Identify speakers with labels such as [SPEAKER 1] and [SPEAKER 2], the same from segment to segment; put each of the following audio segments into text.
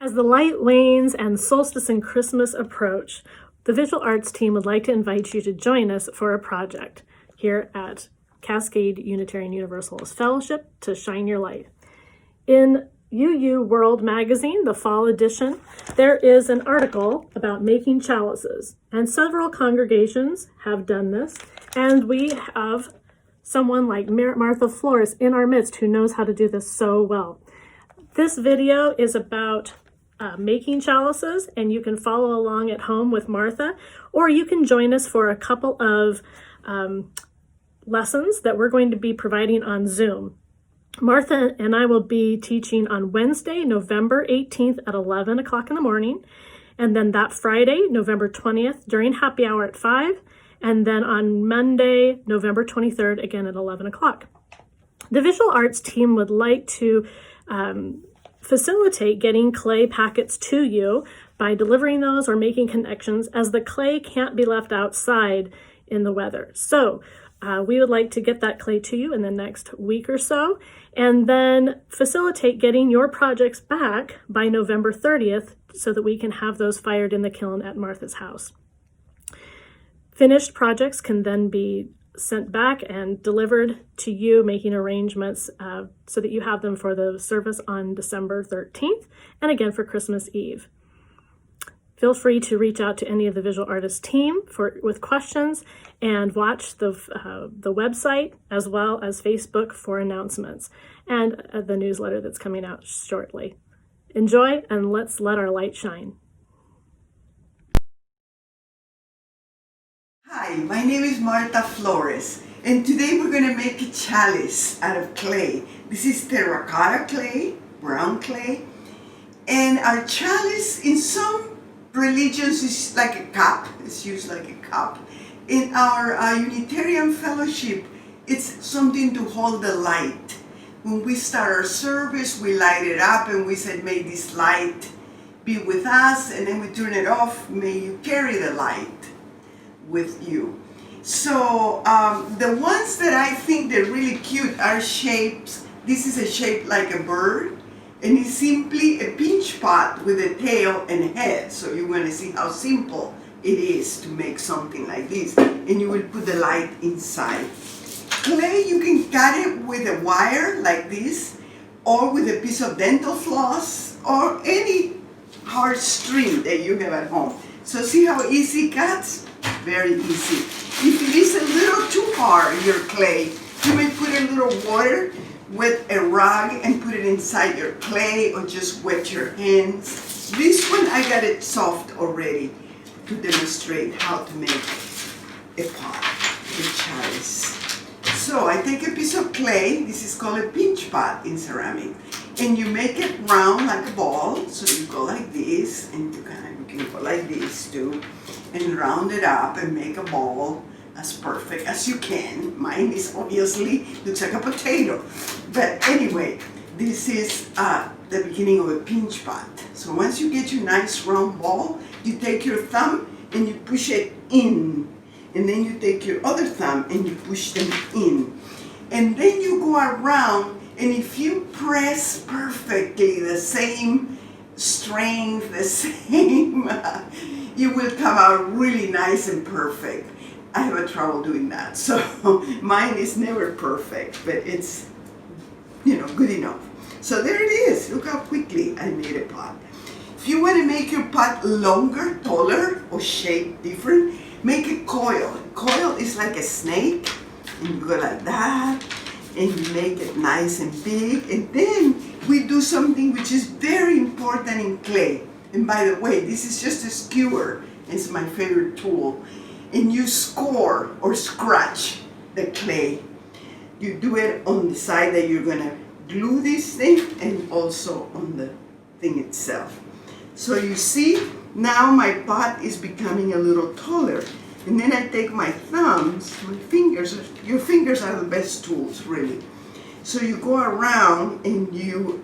[SPEAKER 1] As the light wanes and solstice and Christmas approach, the visual arts team would like to invite you to join us for a project here at Cascade Unitarian Universalist Fellowship to shine your light. In UU World Magazine, the fall edition, there is an article about making chalices, and several congregations have done this, and we have someone like Martha Flores in our midst who knows how to do this so well. This video is about making chalices, and you can follow along at home with Martha, or you can join us for a couple of lessons that we're going to be providing on Zoom. Martha and I will be teaching on Wednesday, November 18th at 11 o'clock in the morning, and then that Friday, November 20th, during happy hour at 5, and then on Monday, November 23rd, again at 11 o'clock. The visual arts team would like to facilitate getting clay packets to you by delivering those or making connections, as the clay can't be left outside in the weather. So we would like to get that clay to you in the next week or so, and then facilitate getting your projects back by November 30th so that we can have those fired in the kiln at Martha's house. Finished projects can then be sent back and delivered to you, making arrangements so that you have them for the service on December 13th and again for Christmas Eve. Feel free to reach out to any of the visual artist team with questions, and watch the website as well as Facebook for announcements and the newsletter that's coming out shortly. Enjoy, and let's let our light shine.
[SPEAKER 2] Hi, my name is Martha Flores, and today we're going to make a chalice out of clay. This is terracotta clay, brown clay, and our chalice in some religions is like a cup. It's used like a cup. In our Unitarian fellowship, it's something to hold the light. When we start our service, we light it up and we said, may this light be with us, and then we turn it off. May you carry the light with you. So the ones that I think they're really cute are shapes. This is a shape like a bird, and it's simply a pinch pot with a tail and a head. So you're going to see how simple it is to make something like this, and you will put the light inside. Clay, you can cut it with a wire like this, or with a piece of dental floss, or any hard string that you have at home. So see how easy it cuts? Very easy. If it is a little too hard, your clay, you may put a little water with a rag and put it inside your clay, or just wet your hands. This one, I got it soft already to demonstrate how to make a pot, a chalice. So I take a piece of clay, this is called a pinch pot in ceramic, and you make it round like a ball. So you go like this, and you can go like this too, and round it up and make a ball as perfect as you can. Mine is obviously looks like a potato, but anyway, this is the beginning of a pinch pot. So once you get your nice round ball, you take your thumb and you push it in, and then you take your other thumb and you push them in, and then you go around, and if you press perfectly the same strength, the same you will come out really nice and perfect. I have a trouble doing that, so mine is never perfect, but it's, good enough. So there it is. Look how quickly I made a pot. If you want to make your pot longer, taller, or shaped different, make a coil. A coil is like a snake, and you go like that, and you make it nice and big, and then we do something which is very important in clay. And by the way, this is just a skewer. It's my favorite tool. And you score or scratch the clay. You do it on the side that you're going to glue this thing, and also on the thing itself. So you see, now my pot is becoming a little taller. And then I take my thumbs, my fingers, your fingers are the best tools, really. So you go around and you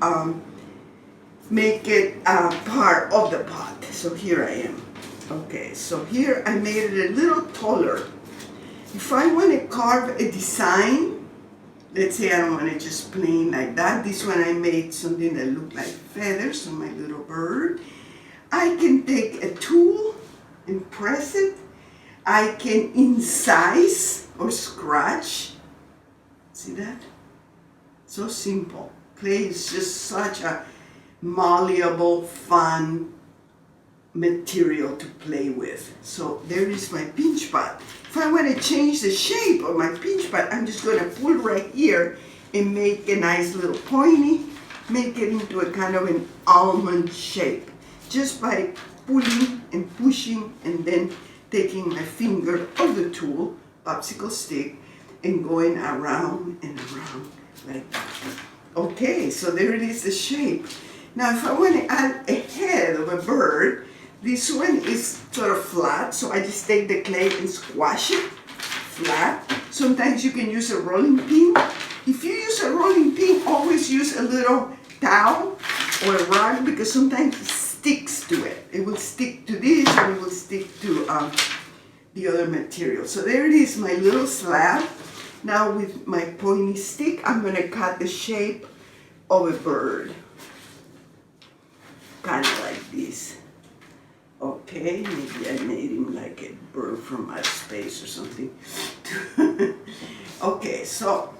[SPEAKER 2] make it part of the pot. So here I am. Okay, so here I made it a little taller. If I want to carve a design, let's say I don't want it just plain like that. This one I made something that looked like feathers on my little bird. I can take a tool and press it. I can incise or scratch. See that? So simple. Clay is just such a malleable, fun material to play with. So there is my pinch pot. If I want to change the shape of my pinch pot, I'm just going to pull right here and make a nice little pointy, make it into a kind of an almond shape. Just by pulling and pushing and then taking my finger of the tool, popsicle stick, and going around and around like that. Okay, so there it is, the shape. Now if I want to add a head of a bird, this one is sort of flat, so I just take the clay and squash it flat. Sometimes you can use a rolling pin. If you use a rolling pin, always use a little towel or a rag, because sometimes it sticks to it. It will stick to this and it will stick to the other material. So there it is, my little slab. Now with my pointy stick, I'm going to cut the shape of a bird. Kind of like this. Okay, maybe I made him like a bird from outer space or something. Okay, so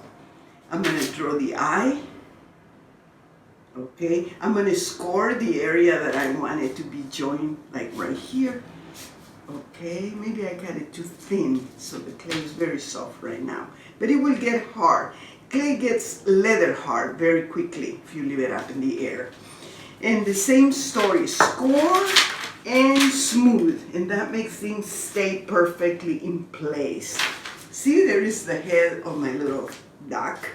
[SPEAKER 2] I'm going to draw the eye. Okay, I'm going to score the area that I want it to be joined, like right here. Okay, maybe I got it too thin, so the clay is very soft right now. But it will get hard. Clay gets leather hard very quickly if you leave it up in the air. And the same story, score and smooth, and that makes things stay perfectly in place. See, there is the head of my little duck.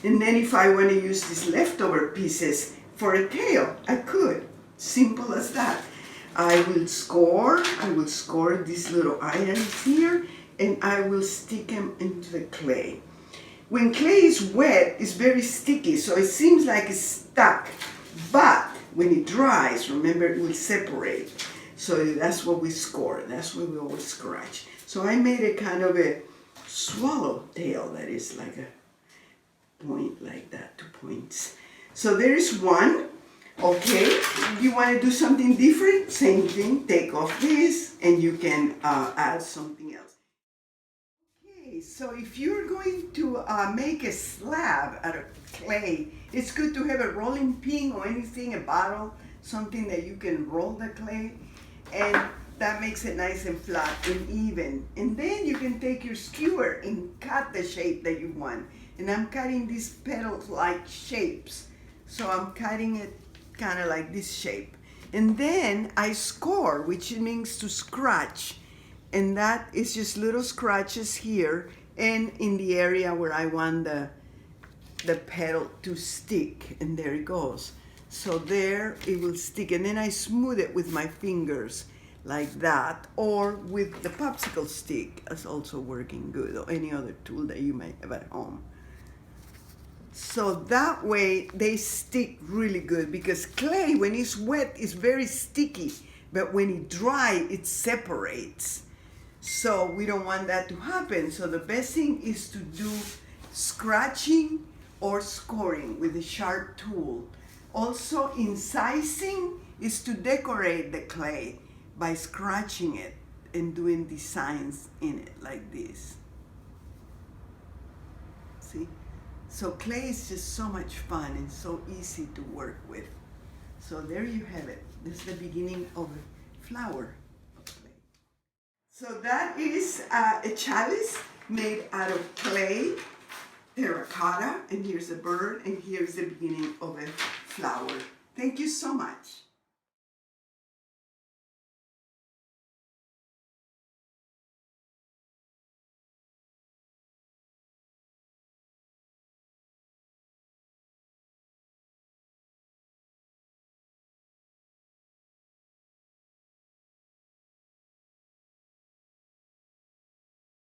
[SPEAKER 2] And then if I want to use these leftover pieces for a tail, I could. Simple as that. I will score these little items here, and I will stick them into the clay. When clay is wet, it's very sticky, so it seems like it's stuck. But when it dries, remember, it will separate. So that's what we score. That's what we always scratch. So I made a kind of a swallowtail that is like a point like that, 2 points. So there is one. Okay, you want to do something different? Same thing, take off this and you can add something else. Okay, so if you're going to make a slab out of clay, it's good to have a rolling pin or anything, a bottle, something that you can roll the clay, and that makes it nice and flat and even. And then you can take your skewer and cut the shape that you want. And I'm cutting these petal-like shapes. So I'm cutting it kind of like this shape. And then I score, which means to scratch. And that is just little scratches here and in the area where I want the petal to stick. And there it goes. So there it will stick. And then I smooth it with my fingers like that. Or with the popsicle stick, that's also working good, or any other tool that you might have at home. So that way they stick really good, because clay, when it's wet, is very sticky, but when it dries, it separates. So we don't want that to happen. So the best thing is to do scratching or scoring with a sharp tool. Also, incising is to decorate the clay by scratching it and doing designs in it like this. See? So clay is just so much fun and so easy to work with. So there you have it. This is the beginning of a flower of clay. So that is a chalice made out of clay, terracotta, and here's a bird, and here's the beginning of a flower. Thank you so much.